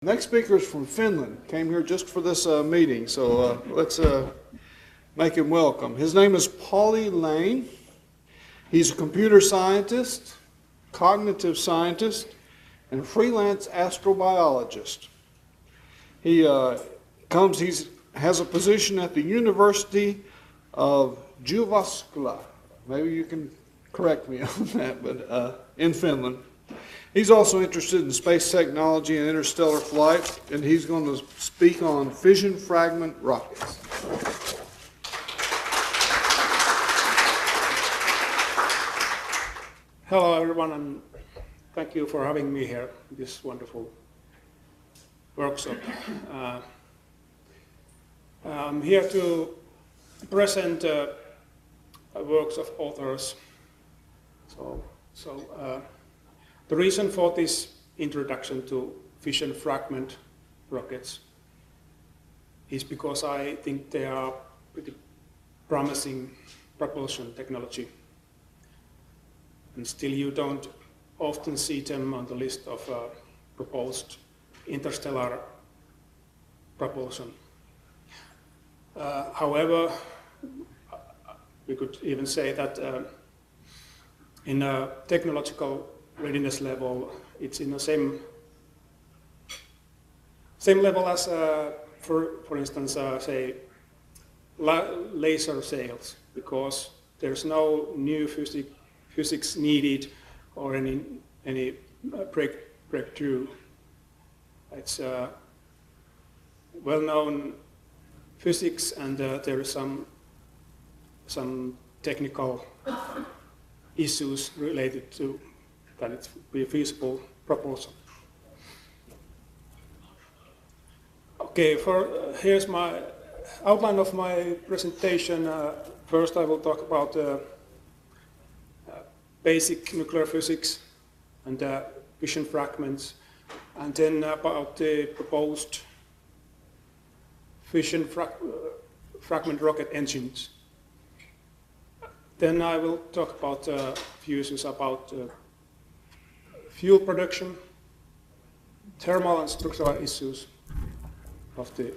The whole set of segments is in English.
Next speaker is from Finland. Came here just for this meeting, so let's make him welcome. His name is Paulie Laine. He's a computer scientist, cognitive scientist, and a freelance astrobiologist. He has a position at the University of Jyvaskyla. Maybe you can correct me on that, but in Finland. He's also interested in space technology and interstellar flight, and he's going to speak on fission fragment rockets. Hello everyone, and thank you for having me here in this wonderful workshop. I'm here to present works of authors. The reason for this introduction to fission fragment rockets is because I think they are pretty promising propulsion technology. And still you don't often see them on the list of proposed interstellar propulsion. However, we could even say that in a technological readiness level, it's in the same level as, for instance, say, laser sails, because there's no new physics needed or any breakthrough. It's well-known physics, and there is some technical issues related to that it would be a feasible proposal. Okay, here's my outline of my presentation. First I will talk about basic nuclear physics and fission fragments, and then about the proposed fission fragment rocket engines. Then I will talk about a few issues about fuel production, thermal and structural issues of the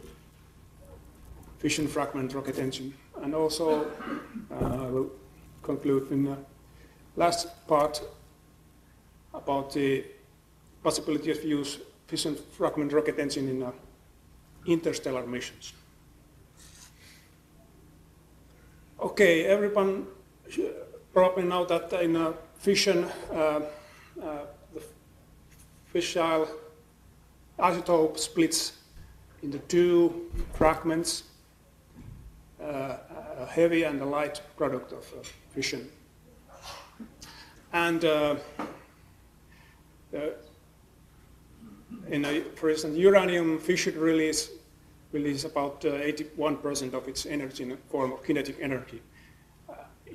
fission fragment rocket engine, and also I will conclude in the last part about the possibility of use fission fragment rocket engine in interstellar missions. Okay, everyone probably know that in fission, the fissile isotope splits into two fragments, a heavy and a light product of fission. And for instance, uranium fission release about 81% of its energy in the form of kinetic energy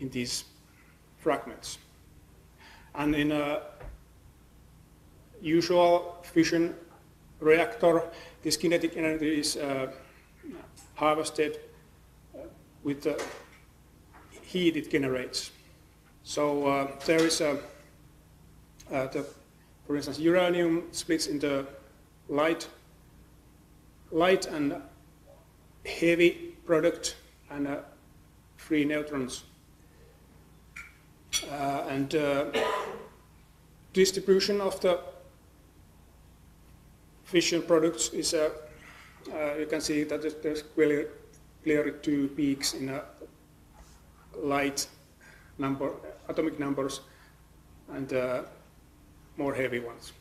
in these fragments. And in a usual fission reactor, this kinetic energy is harvested with the heat it generates. So there is for instance, uranium splits into light and heavy product and free neutrons. And distribution of the fission products is you can see that there's clearly two peaks in light atomic numbers and more heavy ones.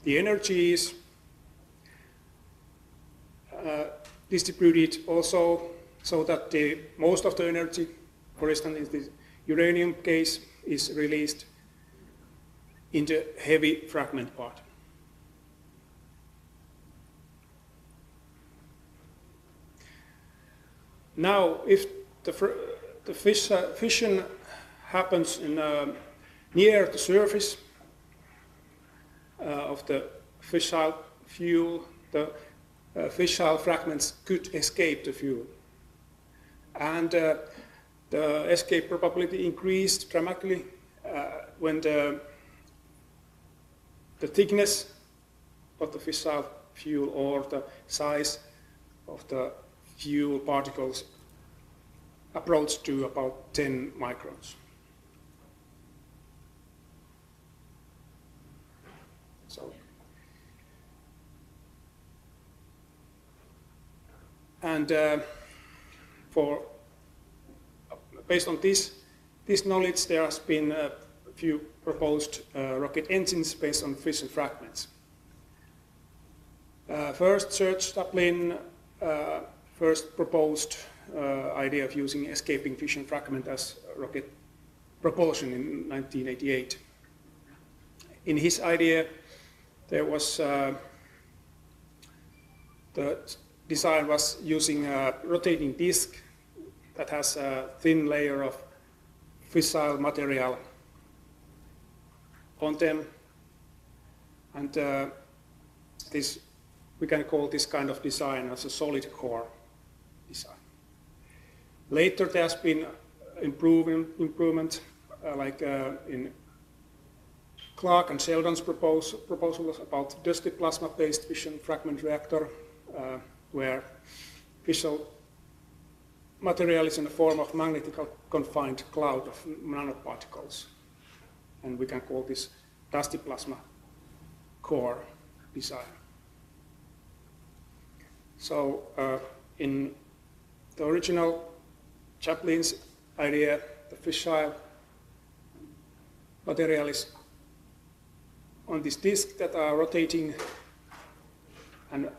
The energy is distributed also so that most of the energy, for instance in the uranium case, is released in the heavy fragment part. Now, if the fission happens near the surface of the fissile fuel, the fissile fragments could escape the fuel. And the escape probability increased dramatically when the the thickness of the fissile fuel or the size of the fuel particles approach to about 10 microns. So, and based on this knowledge, there has been a few proposed rocket engines based on fission fragments. First, Serge Dublin first proposed idea of using escaping fission fragment as rocket propulsion in 1988. In his idea, there was the design was using a rotating disc that has a thin layer of fissile material on them, and this we can call this kind of design as a solid core design. Later, there has been improvement, like in Clark and Sheldon's proposals about dusty plasma-based fission fragment reactor, where fissile material is in the form of magnetically confined cloud of nanoparticles, and we can call this dusty plasma core design. So in the original Chaplin's idea, the fissile material is on this disk that are rotating, and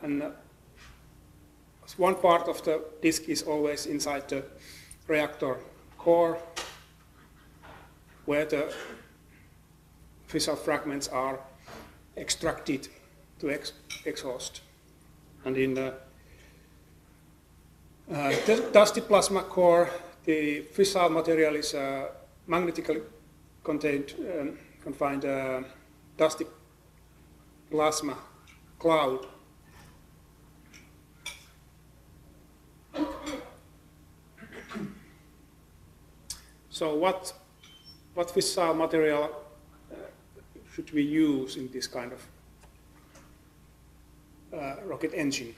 one part of the disk is always inside the reactor core, where the fissile fragments are extracted to exhaust. And in the dusty plasma core, the fissile material is magnetically confined dusty plasma cloud. So what fissile material should we use in this kind of rocket engine?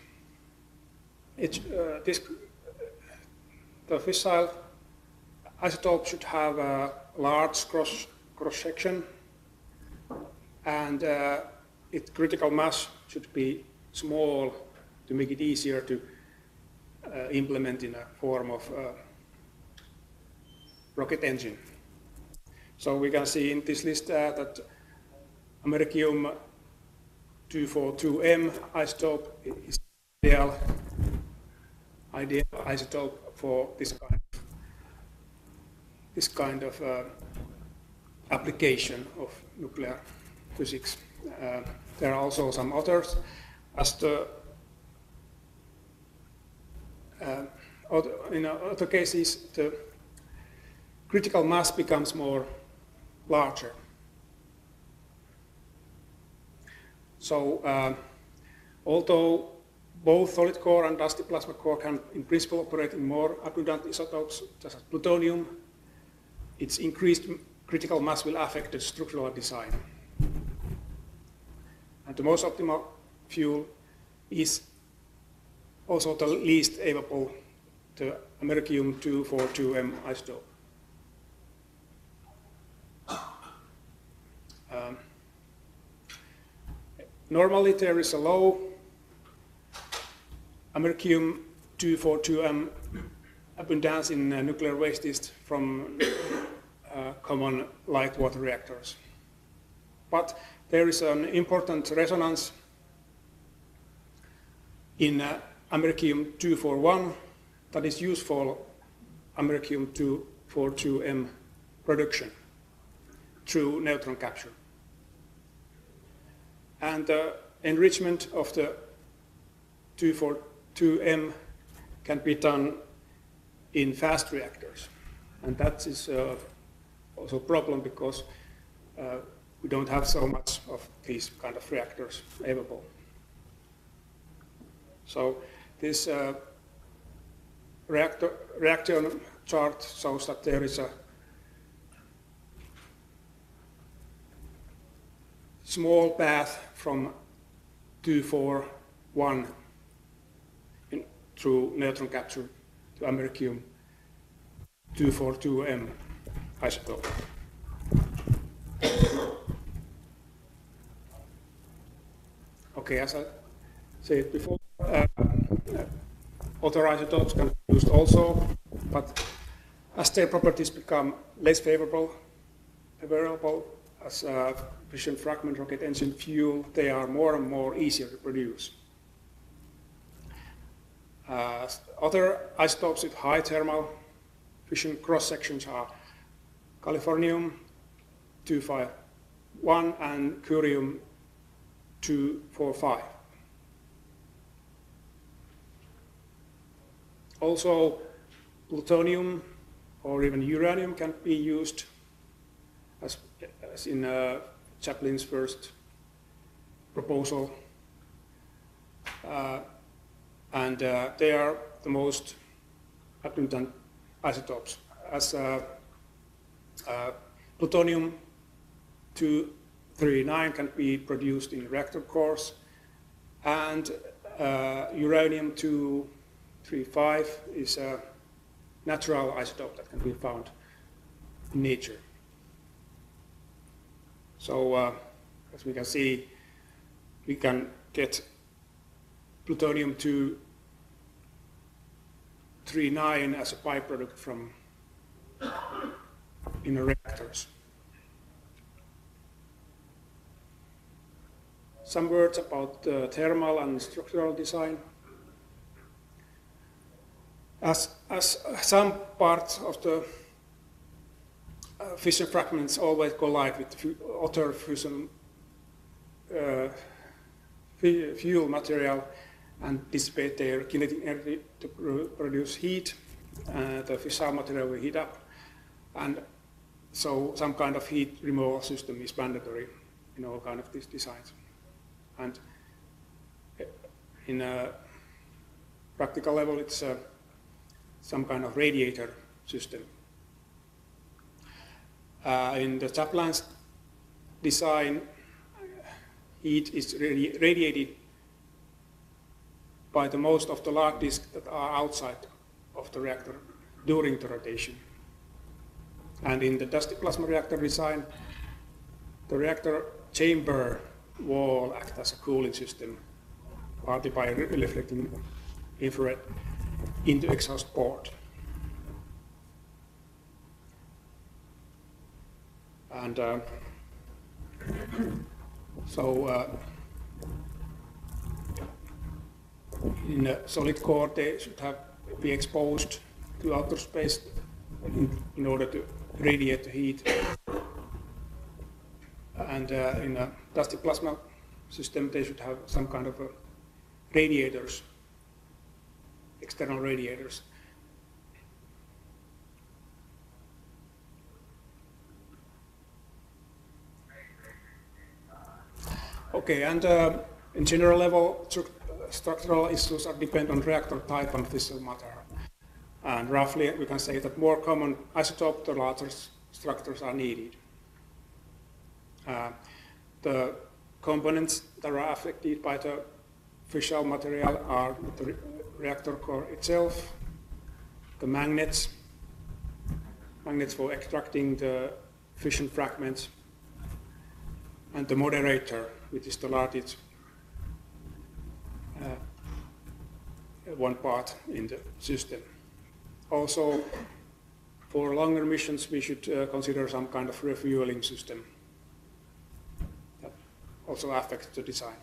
The fissile isotope should have a large cross-section, and its critical mass should be small to make it easier to implement in a form of rocket engine. So we can see in this list that americium 242M isotope is ideal isotope for this kind of application of nuclear physics. There are also some others, as in other cases the critical mass becomes larger. So although both solid core and dusty plasma core can in principle operate in more abundant isotopes such as plutonium, its increased critical mass will affect the structural design. And the most optimal fuel is also the least available, the americium 242M isotope. Normally there is a low americium 242M abundance in nuclear wastes from common light water reactors. But there is an important resonance in americium 241 that is useful americium 242M production through neutron capture. And the enrichment of the 242M can be done in fast reactors. And that is also a problem because we don't have so much of these kind of reactors available. So this reaction chart shows that there is a small path from 241 through neutron capture to americium 242M isotope. Okay, as I said before, other isotopes can be used also, but as their properties become less favorable as fission fragment rocket engine fuel, they are more and more easier to produce. Other isotopes with high thermal fission cross-sections are californium-251 and curium-245. Also, plutonium or even uranium can be used as in Chaplin's first proposal. And they are the most abundant isotopes, as plutonium-239 can be produced in reactor cores, and uranium-235 is a natural isotope that can be found in nature. So, as we can see, we can get plutonium-239 as a byproduct from inner reactors. Some words about the thermal and structural design. As some parts of the fission fragments always collide with other fission fuel material and dissipate their kinetic energy to produce heat, the fissile material will heat up, and so some kind of heat removal system is mandatory in all kind of these designs. And in a practical level, it's some kind of radiator system. In the Chaplin's design, heat is radiated by the most of the large disks that are outside of the reactor during the rotation. And in the dusty plasma reactor design, the reactor chamber wall acts as a cooling system, partly by reflecting infrared into exhaust port. And in a solid core, they should be exposed to outer space in order to radiate the heat. And in a dusty plasma system, they should have some kind of radiators, external radiators. Okay, and in general level, structural issues are depend on reactor type and fissile matter. And roughly, we can say that more common isotope, the larger structures are needed. The components that are affected by the fissile material are the reactor core itself, the magnets for extracting the fission fragments, and the moderator, which is the largest one part in the system. Also, for longer missions, we should consider some kind of refueling system that also affects the design.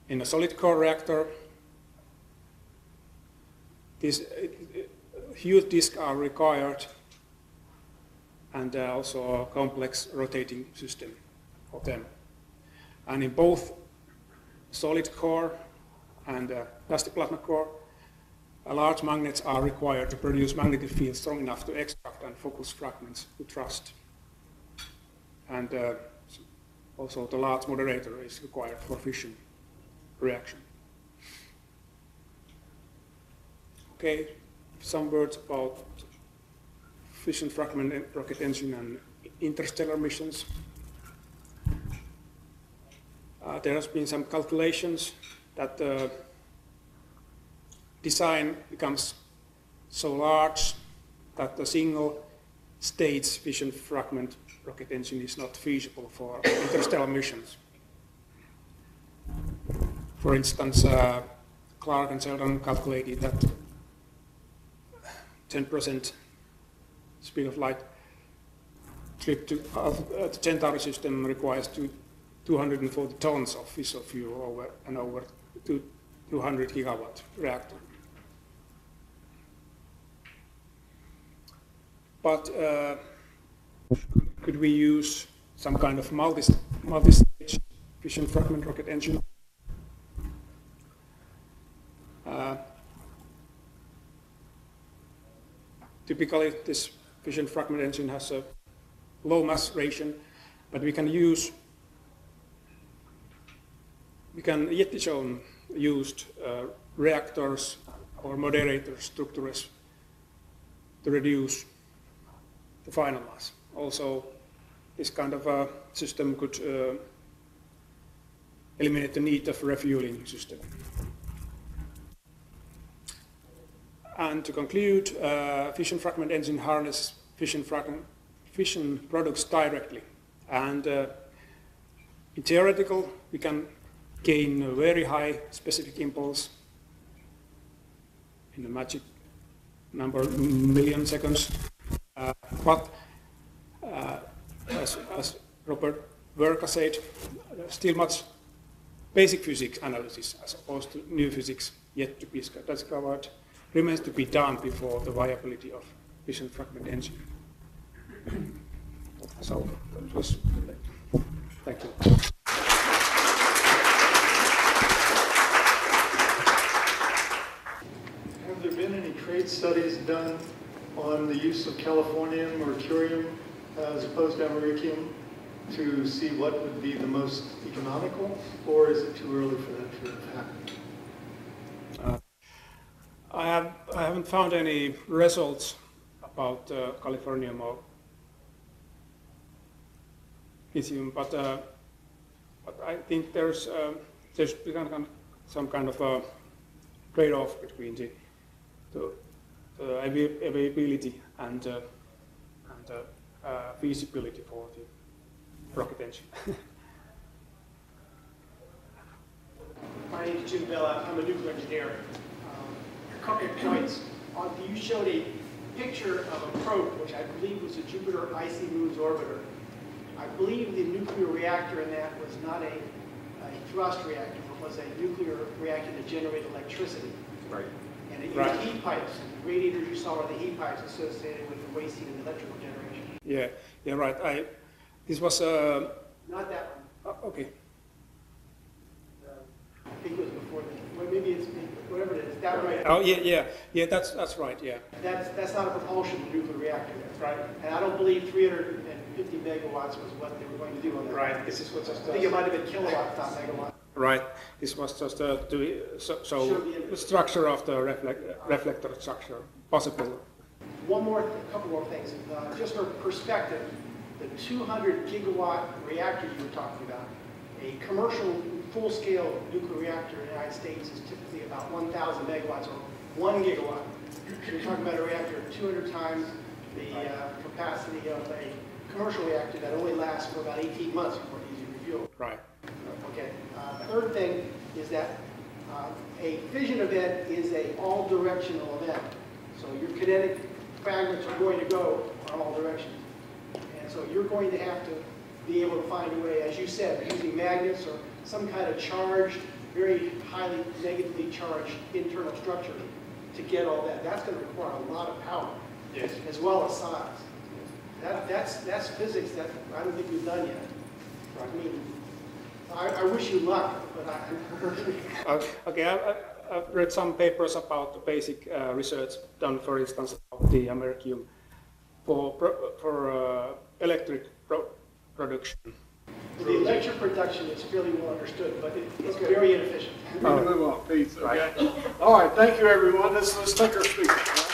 In a solid core reactor, these huge disks are required, and also a complex rotating system of them. And in both solid core and dusty plasma core, large magnets are required to produce magnetic fields strong enough to extract and focus fragments to thrust. And also the large moderator is required for fission reaction. Okay, some words about fission fragment rocket engine and interstellar missions. There has been some calculations that the design becomes so large that the single stage fission fragment rocket engine is not feasible for interstellar missions. For instance, Clark and Sheldon calculated that 10% speed of light trip to the Centauri system requires 240 tons of fissile fuel over 200 gigawatt reactor. But could we use some kind of multi-stage fission fragment rocket engine? Typically, this fission fragment engine has a low mass ration, but we can Jettisone used reactors or moderator structures to reduce the final mass. Also, this kind of a system could eliminate the need of refueling system. And to conclude, fission fragment engine harness fission products directly. And in theoretical, we can gain a very high specific impulse in the magic number million seconds. But as Robert Werka said, still much basic physics analysis as opposed to new physics yet to be discovered remains to be done before the viability of fission fragment engine. So that was, thank you. Have there been any trade studies done on the use of californium or curium as opposed to americium to see what would be the most economical, or is it too early for that to happen? I haven't found any results about californium or lithium, but I think there's become some kind of a trade-off between the availability and feasibility for the rocket engine. My name is Jyvaskyla. I'm a nuclear engineer. A couple of points. You showed a picture of a probe, which I believe was a Jupiter Icy Moons orbiter. I believe the nuclear reactor in that was not a thrust reactor, it was a nuclear reactor that generated electricity. Right. And it used heat pipes. The radiators you saw were the heat pipes associated with the waste heat and electrical generation. Yeah, right. This was Not that one. okay. I think it was before that. Well, maybe it's whatever it is. That right? Oh yeah. That's right. Yeah. That's not a propulsion nuclear reactor. That's right. And I don't believe 350 megawatts was what they were going to do on that. Right. This is what just. I think it might have been kilowatts, not megawatts. Right. This was just the structure of the reflector structure possible. Couple more things. Just for perspective, the 200 gigawatt reactor you were talking about, a commercial full-scale nuclear reactor in the United States is typically about 1,000 megawatts or 1 gigawatt. So you're talking about a reactor 200 times the capacity of a commercial reactor that only lasts for about 18 months before it needs to be refueled. Right. Okay. Third thing is that a fission event is an all-directional event. So your kinetic fragments are going to go in all directions. And so you're going to have to be able to find a way, as you said, using magnets or some kind of charged, very highly negatively charged internal structure to get all that. That's going to require a lot of power, yes, as well as size. That's physics that I don't think we've done yet. I mean, I wish you luck, but Okay, I've read some papers about the basic research done, for instance, about the americium for electric production. The electric production is fairly well understood, but it's very inefficient. We need to move on, Pete. Okay. All right, thank you, everyone. Let's take our speakers.